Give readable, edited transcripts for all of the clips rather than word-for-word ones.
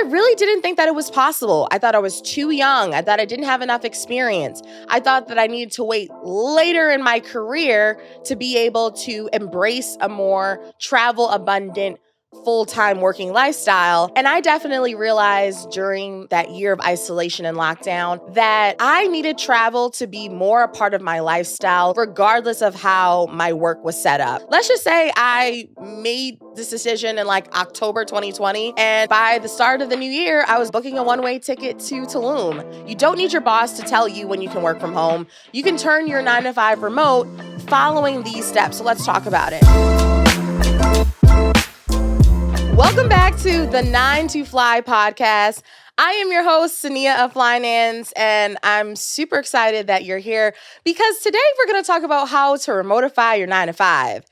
really didn't think that it was possible. I thought I was too young. I thought I didn't have enough experience. I thought that I needed to wait later in my career to be able to embrace a more travel abundant full-time working lifestyle. And I definitely realized during that year of isolation and lockdown that I needed travel to be more a part of my lifestyle, regardless of how my work was set up. Let's just say I made this decision in like October 2020. And by the start of the new year, I was booking a one-way ticket to Tulum. You don't need your boss to tell you when you can work from home. You can turn your 9-to-5 remote following these steps. So let's talk about it. Welcome back to the 9 to Fly podcast. I am your host, Cinneah of Flynanced, and I'm super excited that you're here because today we're going to talk about how to remotify your 9-to-5.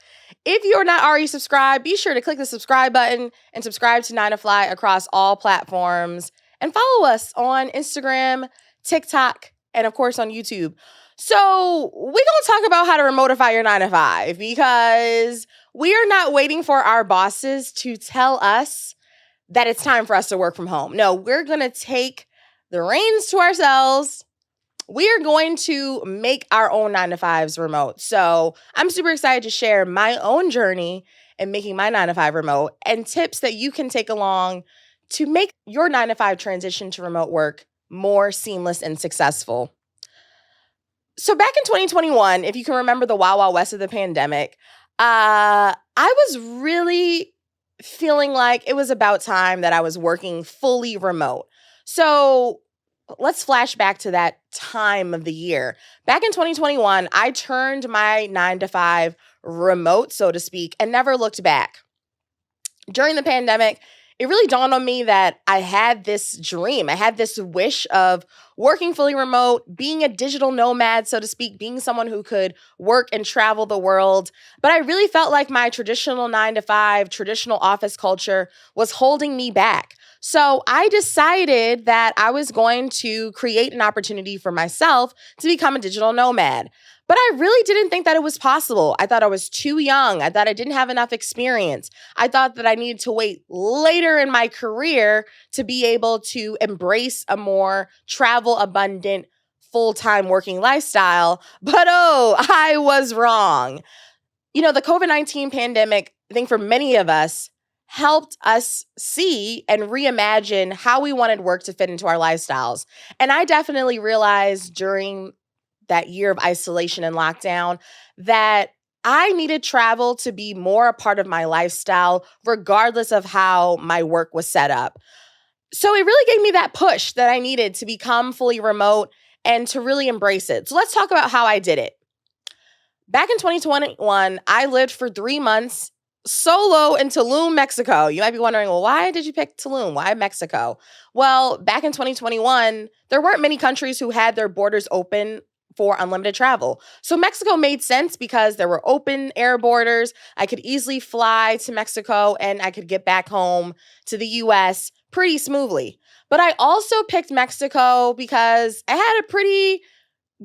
If you're not already subscribed, be sure to click the subscribe button and subscribe to 9 to Fly across all platforms and follow us on Instagram, TikTok, and of course on YouTube. So we're going to talk about how to remotify your 9-to-5 because we are not waiting for our bosses to tell us that it's time for us to work from home. No, we're going to take the reins to ourselves. We are going to make our own 9-to-5s remote. So I'm super excited to share my own journey in making my 9-to-5 remote and tips that you can take along to make your 9-to-5 transition to remote work more seamless and successful. So back in 2021, if you can remember the Wild Wild West of the pandemic, I was really feeling like it was about time that I was working fully remote. So let's flash back to that time of the year. Back in 2021, I turned my 9-to-5 remote, so to speak, and never looked back. During the pandemic, it really dawned on me that I had this dream. I had this wish of working fully remote, being a digital nomad, so to speak, being someone who could work and travel the world. But I really felt like my traditional 9-to-5, traditional office culture was holding me back. So I decided that I was going to create an opportunity for myself to become a digital nomad. But I really didn't think that it was possible. I thought I was too young. I thought I didn't have enough experience. I thought that I needed to wait later in my career to be able to embrace a more travel abundant full-time working lifestyle. But I was wrong. You know, the COVID-19 pandemic, I think for many of us, helped us see and reimagine how we wanted work to fit into our lifestyles. And I definitely realized during that year of isolation and lockdown that I needed travel to be more a part of my lifestyle, regardless of how my work was set up. So it really gave me that push that I needed to become fully remote and to really embrace it. So let's talk about how I did it. Back in 2021, I lived for 3 months solo in Tulum, Mexico. You might be wondering, well, why did you pick Tulum? Why Mexico? Well, back in 2021, there weren't many countries who had their borders open for unlimited travel. So Mexico made sense because there were open air borders. I could easily fly to Mexico and I could get back home to the US pretty smoothly. But I also picked Mexico because I had a pretty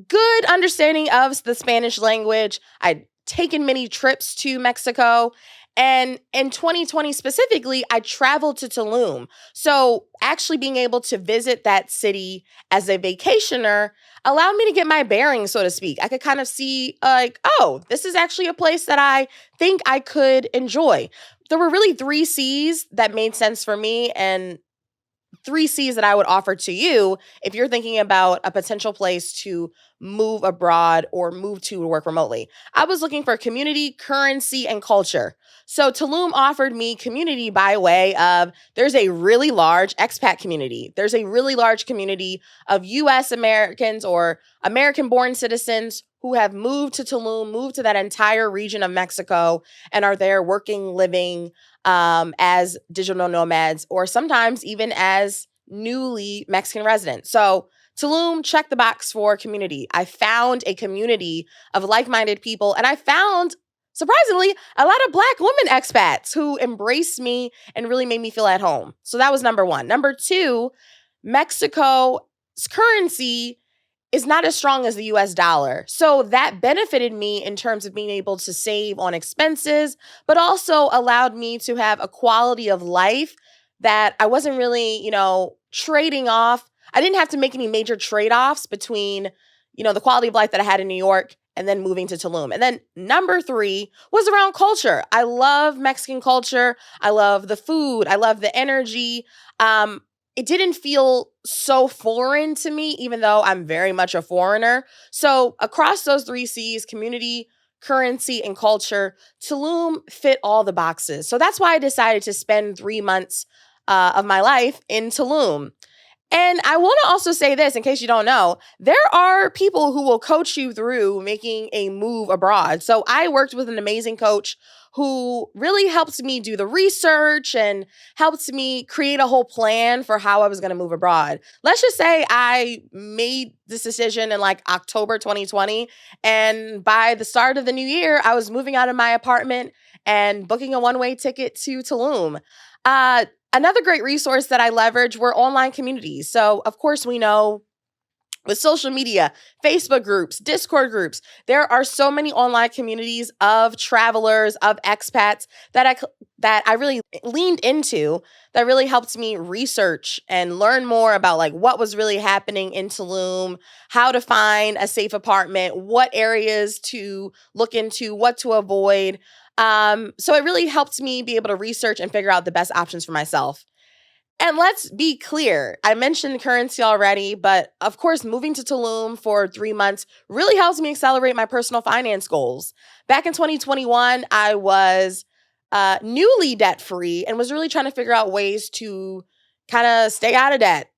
good understanding of the Spanish language. I'd taken many trips to Mexico. And in 2020 specifically, I traveled to Tulum. So actually being able to visit that city as a vacationer allowed me to get my bearings, so to speak. I could kind of see like, oh, this is actually a place that I think I could enjoy. There were really 3 C's that made sense for me and 3 C's that I would offer to you if you're thinking about a potential place to move abroad or move to work remotely. I was looking for community, currency, and culture. So Tulum offered me community by way of there's a really large expat community. There's a really large community of U.S. Americans or American-born citizens who have moved to Tulum, moved to that entire region of Mexico, and are there working, living as digital nomads, or sometimes even as newly Mexican residents. So Tulum checked the box for community. I found a community of like-minded people, and I found, surprisingly, a lot of Black women expats who embraced me and really made me feel at home. So that was number 1. Number 2, Mexico's currency is not as strong as the US dollar. So that benefited me in terms of being able to save on expenses, but also allowed me to have a quality of life that I wasn't really, trading off. I didn't have to make any major trade-offs between, the quality of life that I had in New York and then moving to Tulum. And then number 3 was around culture. I love Mexican culture. I love the food. I love the energy. It didn't feel so foreign to me, even though I'm very much a foreigner. So across those 3 C's, community, currency, and culture, Tulum fit all the boxes. So that's why I decided to spend 3 months of my life in Tulum. And I want to also say this in case you don't know, there are people who will coach you through making a move abroad. So I worked with an amazing coach who really helped me do the research and helped me create a whole plan for how I was going to move abroad. Let's just say I made this decision in like October 2020. And by the start of the new year, I was moving out of my apartment and booking a one-way ticket to Tulum. Another great resource that I leverage were online communities. So, of course, we know with social media, Facebook groups, Discord groups, there are so many online communities of travelers, of expats that I really leaned into that really helped me research and learn more about like what was really happening in Tulum, how to find a safe apartment, what areas to look into, what to avoid. So it really helped me be able to research and figure out the best options for myself. And let's be clear, I mentioned currency already, but of course, moving to Tulum for 3 months really helps me accelerate my personal finance goals. Back in 2021, I was newly debt-free and was really trying to figure out ways to kind of stay out of debt.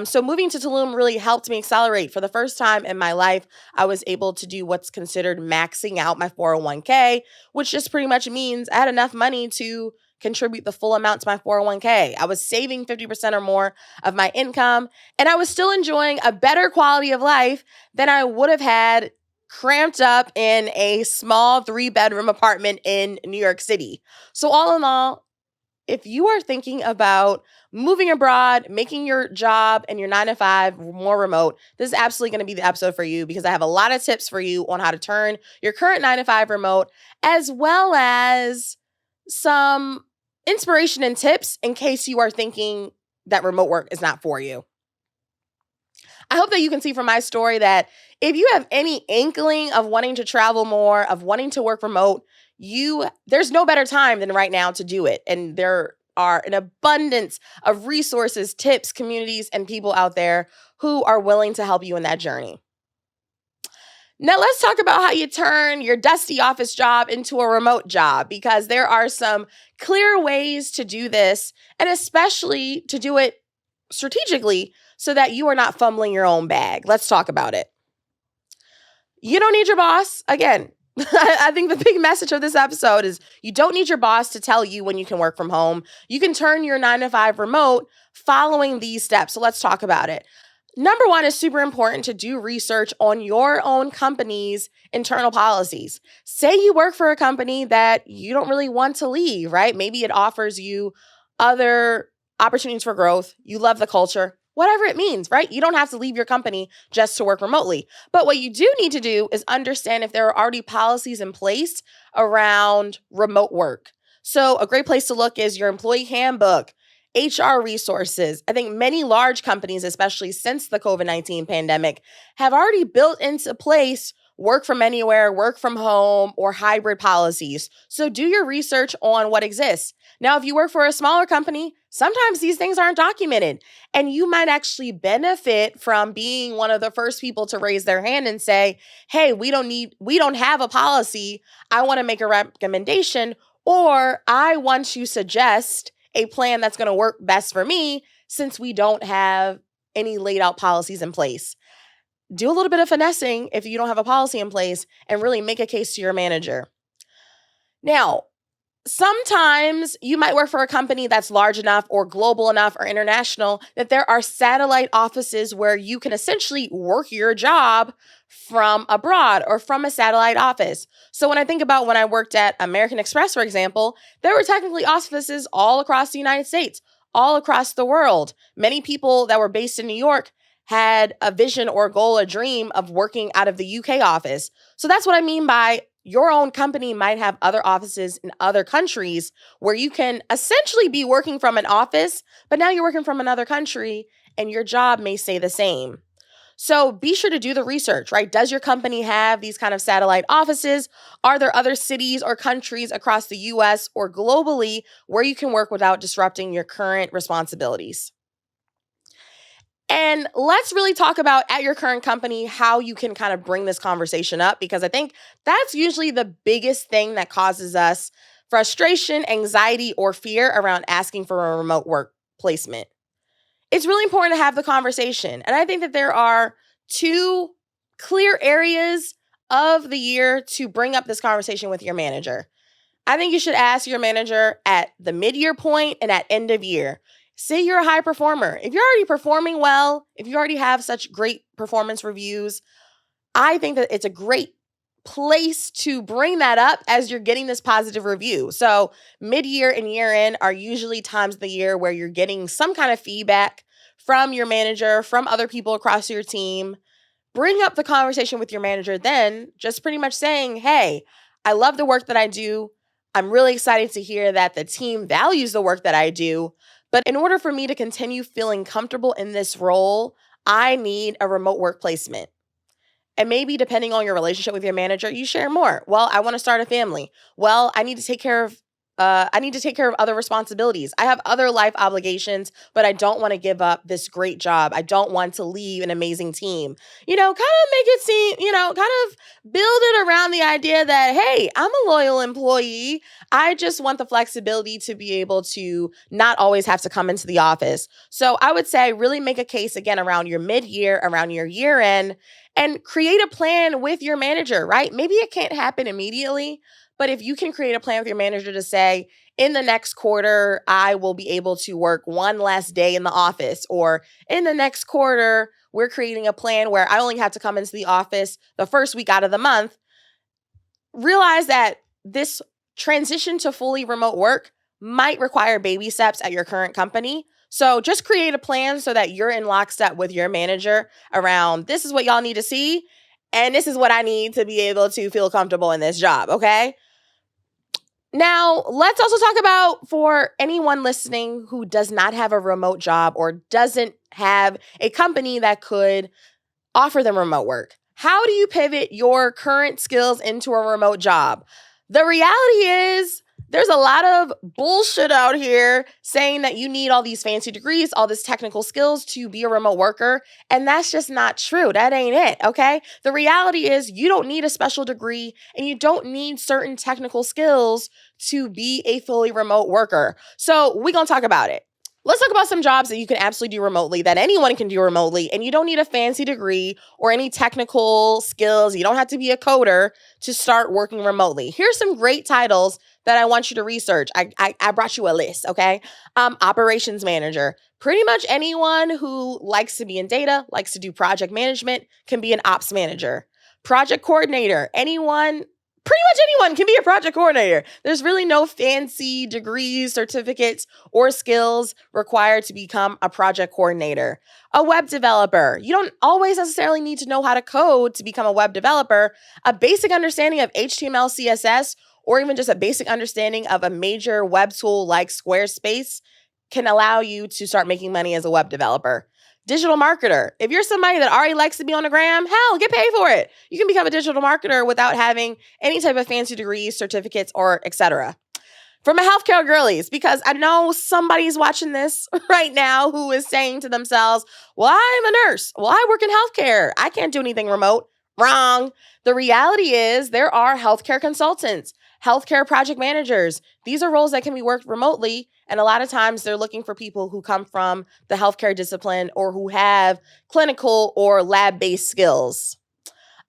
So moving to Tulum really helped me accelerate. For the first time in my life, I was able to do what's considered maxing out my 401k, which just pretty much means I had enough money to contribute the full amount to my 401k. I was saving 50% or more of my income, and I was still enjoying a better quality of life than I would have had cramped up in a small 3-bedroom apartment in New York City. So all in all, if you are thinking about moving abroad, making your job and your 9 to 5 more remote, this is absolutely going to be the episode for you because I have a lot of tips for you on how to turn your current 9 to 5 remote, as well as some inspiration and tips in case you are thinking that remote work is not for you. I hope that you can see from my story that if you have any inkling of wanting to travel more, of wanting to work remote, there's no better time than right now to do it. And there are an abundance of resources, tips, communities, and people out there who are willing to help you in that journey. Now let's talk about how you turn your dusty office job into a remote job, because there are some clear ways to do this, and especially to do it strategically so that you are not fumbling your own bag. Let's talk about it. You don't need your boss. Again, I think the big message of this episode is you don't need your boss to tell you when you can work from home. You can turn your 9 to 5 remote following these steps. So let's talk about it. Number 1 is super important to do research on your own company's internal policies. Say you work for a company that you don't really want to leave, right? Maybe it offers you other opportunities for growth. You love the culture, whatever it means, right? You don't have to leave your company just to work remotely. But what you do need to do is understand if there are already policies in place around remote work. So a great place to look is your employee handbook, HR resources. I think many large companies, especially since the COVID-19 pandemic, have already built into place work from anywhere, work from home, or hybrid policies. So do your research on what exists. Now, if you work for a smaller company, sometimes these things aren't documented, and you might actually benefit from being one of the first people to raise their hand and say, hey, we don't have a policy. I want to make a recommendation, or I want to suggest a plan that's going to work best for me since we don't have any laid out policies in place. Do a little bit of finessing if you don't have a policy in place and really make a case to your manager. Now, sometimes you might work for a company that's large enough or global enough or international that there are satellite offices where you can essentially work your job from abroad or from a satellite office. So when I think about when I worked at American Express, for example, there were technically offices all across the United States, all across the world. Many people that were based in New York had a vision or goal, a dream of working out of the UK office. So that's what I mean by your own company might have other offices in other countries where you can essentially be working from an office, but now you're working from another country and your job may stay the same. So be sure to do the research, right? Does your company have these kind of satellite offices? Are there other cities or countries across the US or globally where you can work without disrupting your current responsibilities? And let's really talk about at your current company how you can kind of bring this conversation up, because I think that's usually the biggest thing that causes us frustration, anxiety, or fear around asking for a remote work placement. It's really important to have the conversation. And I think that there are two clear areas of the year to bring up this conversation with your manager. I think you should ask your manager at the mid-year point and at end of year. Say you're a high performer. If you're already performing well, if you already have such great performance reviews, I think that it's a great place to bring that up as you're getting this positive review. So mid-year and year-end are usually times of the year where you're getting some kind of feedback from your manager, from other people across your team. Bring up the conversation with your manager then, just pretty much saying, hey, I love the work that I do. I'm really excited to hear that the team values the work that I do. But in order for me to continue feeling comfortable in this role, I need a remote work placement. And maybe depending on your relationship with your manager, you share more. Well, I want to start a family. Well, I need to take care of other responsibilities. I have other life obligations, but I don't want to give up this great job. I don't want to leave an amazing team. Kind of make it seem, kind of build it around the idea that, hey, I'm a loyal employee. I just want the flexibility to be able to not always have to come into the office. So I would say really make a case again around your mid-year, around your year end, and create a plan with your manager, right? Maybe it can't happen immediately, but if you can create a plan with your manager to say, in the next quarter, I will be able to work one last day in the office, or in the next quarter, we're creating a plan where I only have to come into the office the first week out of the month. Realize that this transition to fully remote work might require baby steps at your current company. So just create a plan so that you're in lockstep with your manager around, this is what y'all need to see, and this is what I need to be able to feel comfortable in this job, okay? Now, let's also talk about, for anyone listening who does not have a remote job or doesn't have a company that could offer them remote work. How do you pivot your current skills into a remote job? The reality is there's a lot of bullshit out here saying that you need all these fancy degrees, all this technical skills to be a remote worker. And that's just not true. That ain't it, okay? The reality is you don't need a special degree and you don't need certain technical skills to be a fully remote worker. So we're going to talk about it. Let's talk about some jobs that you can absolutely do remotely, that anyone can do remotely, and you don't need a fancy degree or any technical skills. You don't have to be a coder to start working remotely. Here's some great titles that I want you to research. I brought you a list, okay? Operations manager. Pretty much anyone who likes to be in data, likes to do project management, can be an ops manager. Project coordinator. Pretty much anyone can be a project coordinator. There's really no fancy degrees, certificates, or skills required to become a project coordinator. A web developer. You don't always necessarily need to know how to code to become a web developer. A basic understanding of HTML, CSS, or even just a basic understanding of a major web tool like Squarespace can allow you to start making money as a web developer. Digital marketer. If you're somebody that already likes to be on the gram, hell, get paid for it. You can become a digital marketer without having any type of fancy degrees, certificates, or etc. For my healthcare girlies, because I know somebody's watching this right now who is saying to themselves, well, I'm a nurse. Well, I work in healthcare. I can't do anything remote. Wrong. The reality is there are healthcare consultants, healthcare project managers. These are roles that can be worked remotely. And a lot of times they're looking for people who come from the healthcare discipline or who have clinical or lab-based skills.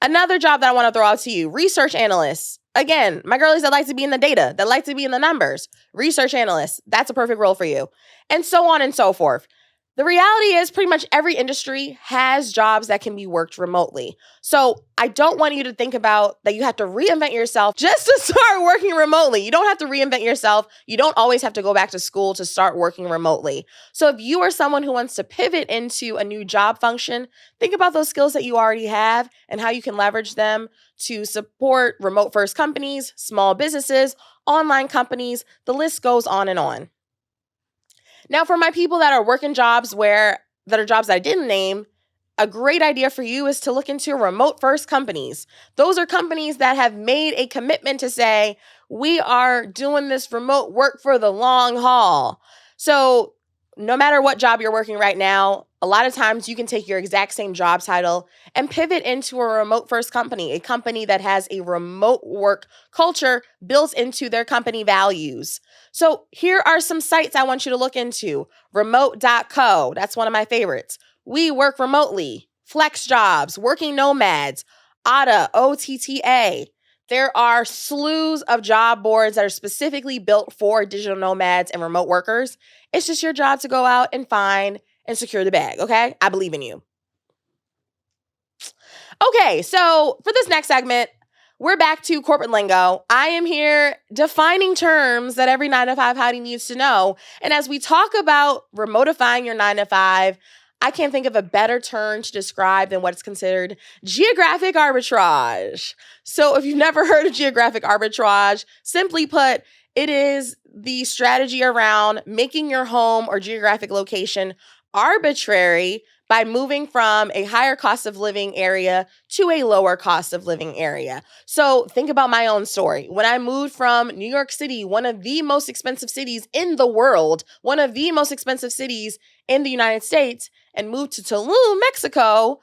Another job that I want to throw out to you, research analysts. Again, my girlies that like to be in the data, that like to be in the numbers, research analysts, that's a perfect role for you. And so on and so forth. The reality is pretty much every industry has jobs that can be worked remotely. So I don't want you to think about that you have to reinvent yourself just to start working remotely. You don't have to reinvent yourself. You don't always have to go back to school to start working remotely. So if you are someone who wants to pivot into a new job function, think about those skills that you already have and how you can leverage them to support remote first companies, small businesses, online companies. The list goes on and on. Now, for my people that are working jobs that are jobs that I didn't name, a great idea for you is to look into remote first companies. Those are companies that have made a commitment to say, we are doing this remote work for the long haul. So no matter what job you're working right now, a lot of times you can take your exact same job title and pivot into a remote first company, a company that has a remote work culture built into their company values. So here are some sites I want you to look into. Remote.co, that's one of my favorites. We Work Remotely, Flex Jobs, Working Nomads, OTTA, OTTA. There are slews of job boards that are specifically built for digital nomads and remote workers. It's just your job to go out and find and secure the bag, okay? I believe in you. Okay, so for this next segment, we're back to corporate lingo. I am here defining terms that every 9-to-5 hottie needs to know. And as we talk about remotifying your 9-to-5, I can't think of a better term to describe than what's considered geographic arbitrage. So if you've never heard of geographic arbitrage, simply put, it is the strategy around making your home or geographic location arbitrary by moving from a higher cost of living area to a lower cost of living area. So think about my own story. When I moved from New York City, one of the most expensive cities in the world, one of the most expensive cities in the United States, and moved to Tulum, Mexico,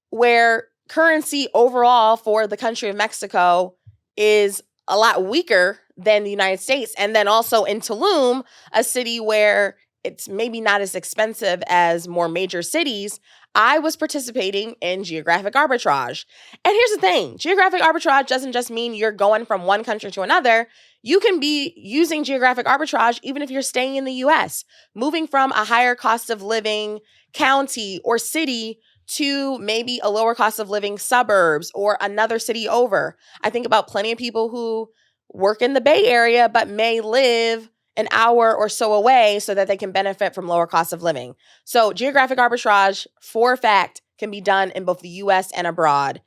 where currency overall for the country of Mexico is a lot weaker than the United States. And then also in Tulum, a city where it's maybe not as expensive as more major cities, I was participating in geographic arbitrage. And here's the thing, geographic arbitrage doesn't just mean you're going from one country to another. You can be using geographic arbitrage even if you're staying in the US, moving from a higher cost of living county or city to maybe a lower cost of living suburbs or another city over. I think about plenty of people who work in the Bay Area but may live an hour or so away so that they can benefit from lower cost of living. So geographic arbitrage, for a fact, can be done in both the US and abroad.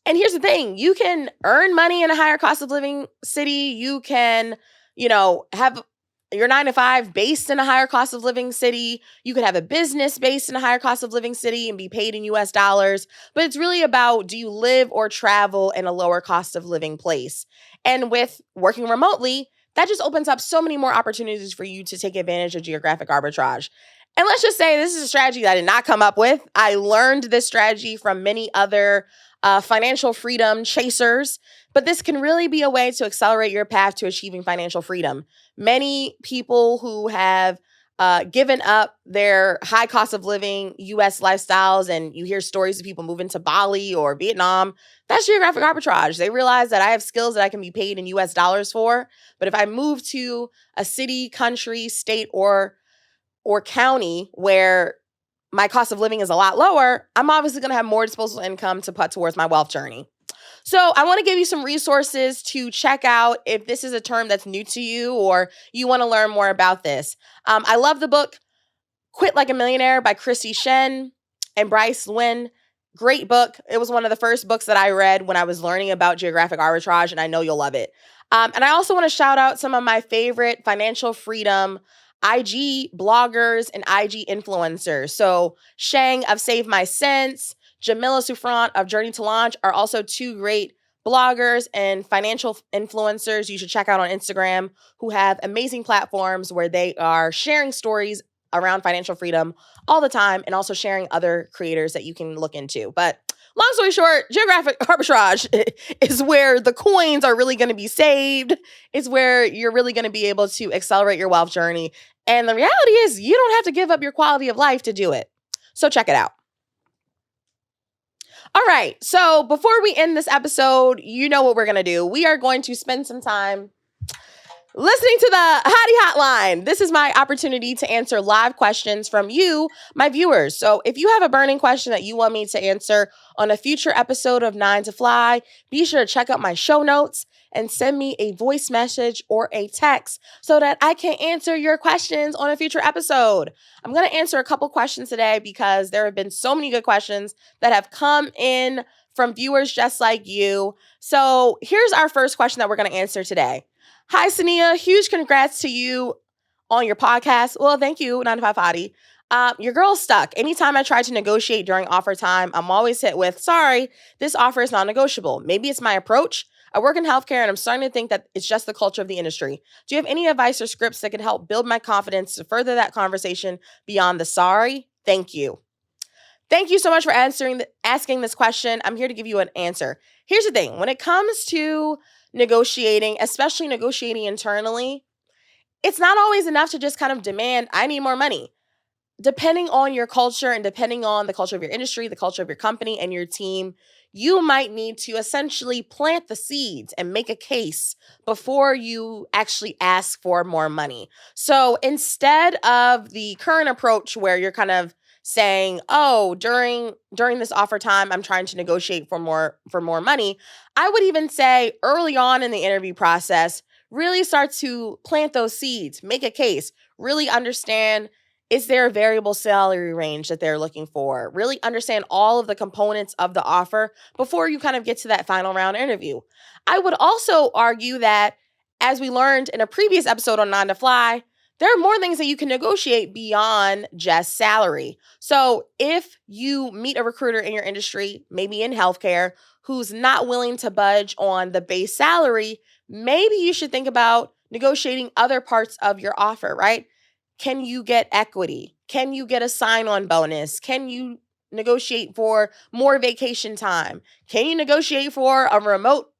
And here's the thing, you can earn money in a higher cost of living city. You can, have your 9-to-5 based in a higher cost of living city. You could have a business based in a higher cost of living city and be paid in US dollars. But it's really about, do you live or travel in a lower cost of living place? And with working remotely, that just opens up so many more opportunities for you to take advantage of geographic arbitrage. And let's just say this is a strategy that I did not come up with. I learned this strategy from many other financial freedom chasers, but this can really be a way to accelerate your path to achieving financial freedom. Many people who have given up their high cost of living US lifestyles, and you hear stories of people moving to Bali or Vietnam, that's geographic arbitrage. They realize that I have skills that I can be paid in US dollars for, but if I move to a city, country, state, or county where my cost of living is a lot lower, I'm obviously going to have more disposable income to put towards my wealth journey. So I want to give you some resources to check out if this is a term that's new to you or you want to learn more about this. I love the book Quit Like a Millionaire by Chrissy Shen and Bryce Nguyen. Great book. It was one of the first books that I read when I was learning about geographic arbitrage, and I know you'll love it. And I also want to shout out some of my favorite financial freedom IG bloggers and IG influencers. So Shang of Save My Sense, Jamila Souffrant of Journey to Launch are also two great bloggers and financial influencers you should check out on Instagram who have amazing platforms where they are sharing stories around financial freedom all the time and also sharing other creators that you can look into. But long story short, geographic arbitrage is where the coins are really going to be saved. It's where you're really going to be able to accelerate your wealth journey. And the reality is you don't have to give up your quality of life to do it. So check it out. All right. So before we end this episode, you know what we're going to do. We are going to spend some time listening to the Hotti Hotline. This is my opportunity to answer live questions from you, my viewers. So if you have a burning question that you want me to answer on a future episode of 9 to Fly, be sure to check out my show notes and send me a voice message or a text so that I can answer your questions on a future episode. I'm going to answer a couple questions today because there have been so many good questions that have come in from viewers just like you. So here's our first question that we're going to answer today. Hi, Cinneah. Huge congrats to you on your podcast. Well, thank you, 9 to 5 Hotti. Your girl's stuck. Anytime I try to negotiate during offer time, I'm always hit with, sorry, this offer is non-negotiable. Maybe it's my approach. I work in healthcare and I'm starting to think that it's just the culture of the industry. Do you have any advice or scripts that could help build my confidence to further that conversation beyond the sorry? Thank you. Thank you so much for asking this question. I'm here to give you an answer. Here's the thing. When it comes to negotiating, especially negotiating internally, it's not always enough to just kind of demand, I need more money. Depending on your culture and depending on the culture of your industry, the culture of your company and your team, you might need to essentially plant the seeds and make a case before you actually ask for more money. So instead of the current approach where you're kind of saying, oh, during this offer time, I'm trying to negotiate for more money, I would even say early on in the interview process, really start to plant those seeds, make a case, really understand, is there a variable salary range that they're looking for? Really understand all of the components of the offer before you kind of get to that final round interview. I would also argue that, as we learned in a previous episode on 9 to Fly, there are more things that you can negotiate beyond just salary. So if you meet a recruiter in your industry, maybe in healthcare, who's not willing to budge on the base salary, maybe you should think about negotiating other parts of your offer, right? Can you get equity? Can you get a sign-on bonus? Can you negotiate for more vacation time? Can you negotiate for a remote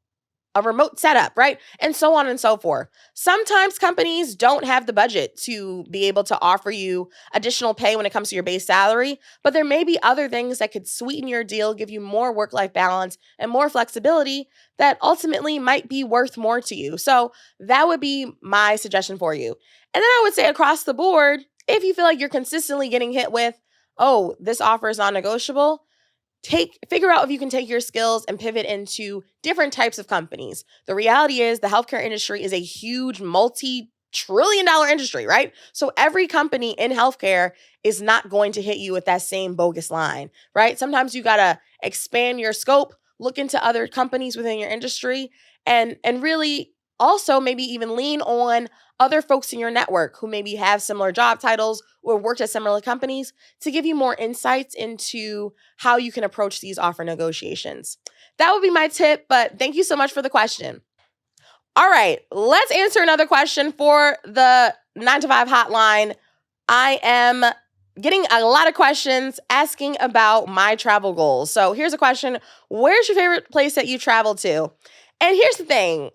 setup, right? And so on and so forth. Sometimes companies don't have the budget to be able to offer you additional pay when it comes to your base salary, but there may be other things that could sweeten your deal, give you more work-life balance and more flexibility that ultimately might be worth more to you. So that would be my suggestion for you. And then I would say across the board, if you feel like you're consistently getting hit with, oh, this offer is non-negotiable, figure out if you can take your skills and pivot into different types of companies. The reality is the healthcare industry is a huge multi-trillion-dollar industry, right? So every company in healthcare is not going to hit you with that same bogus line, right? Sometimes you got to expand your scope, look into other companies within your industry, and really also maybe even lean on other folks in your network who maybe have similar job titles or worked at similar companies to give you more insights into how you can approach these offer negotiations. That would be my tip, but thank you so much for the question. All right, let's answer another question for the 9 to 5 hotline. I am getting a lot of questions asking about my travel goals. So here's a question. Where's your favorite place that you traveled to? And here's the thing.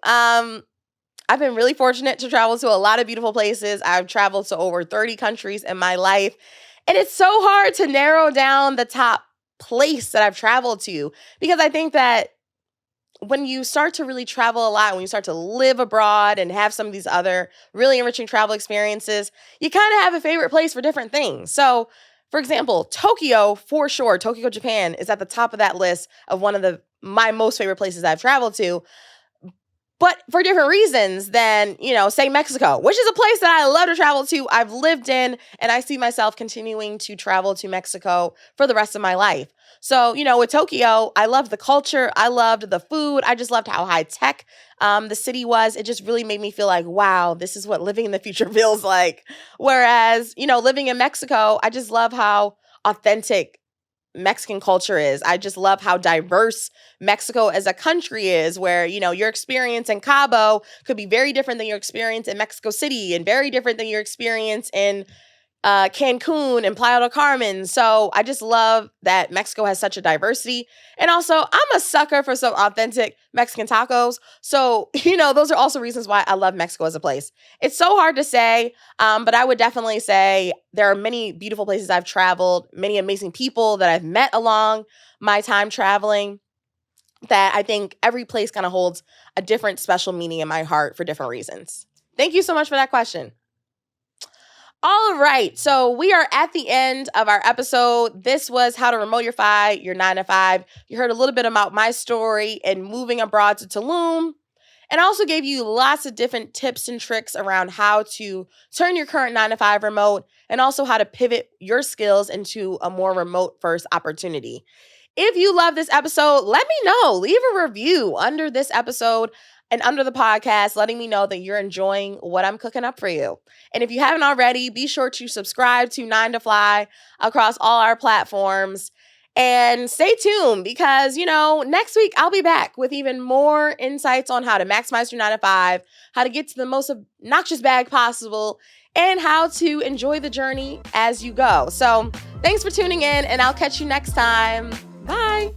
I've been really fortunate to travel to a lot of beautiful places. I've traveled to over 30 countries in my life. And it's so hard to narrow down the top place that I've traveled to, because I think that when you start to really travel a lot, when you start to live abroad and have some of these other really enriching travel experiences, you kind of have a favorite place for different things. So, for example, Tokyo, for sure, Tokyo, Japan is at the top of that list of one of my most favorite places I've traveled to. But for different reasons than, say Mexico, which is a place that I love to travel to. I've lived in, and I see myself continuing to travel to Mexico for the rest of my life. So, with Tokyo, I loved the culture. I loved the food. I just loved how high tech the city was. It just really made me feel like, wow, this is what living in the future feels like. Whereas, living in Mexico, I just love how authentic Mexican culture is. I just love how diverse Mexico as a country is, where, your experience in Cabo could be very different than your experience in Mexico City and very different than your experience in Cancun and Playa del Carmen. So I just love that Mexico has such a diversity. And also, I'm a sucker for some authentic Mexican tacos. So, those are also reasons why I love Mexico as a place. It's so hard to say, but I would definitely say there are many beautiful places I've traveled, many amazing people that I've met along my time traveling, that I think every place kind of holds a different special meaning in my heart for different reasons. Thank you so much for that question. All right, so we are at the end of our episode. This was how to remoteify your 9 to 5. You heard a little bit about my story and moving abroad to Tulum. And I also gave you lots of different tips and tricks around how to turn your current 9 to 5 remote and also how to pivot your skills into a more remote first opportunity. If you love this episode, let me know. Leave a review under this episode and under the podcast, letting me know that you're enjoying what I'm cooking up for you. And if you haven't already, be sure to subscribe to 9 to Fly across all our platforms. And stay tuned because, next week I'll be back with even more insights on how to maximize your 9 to 5, how to get to the most obnoxious bag possible, and how to enjoy the journey as you go. So thanks for tuning in, and I'll catch you next time. Bye.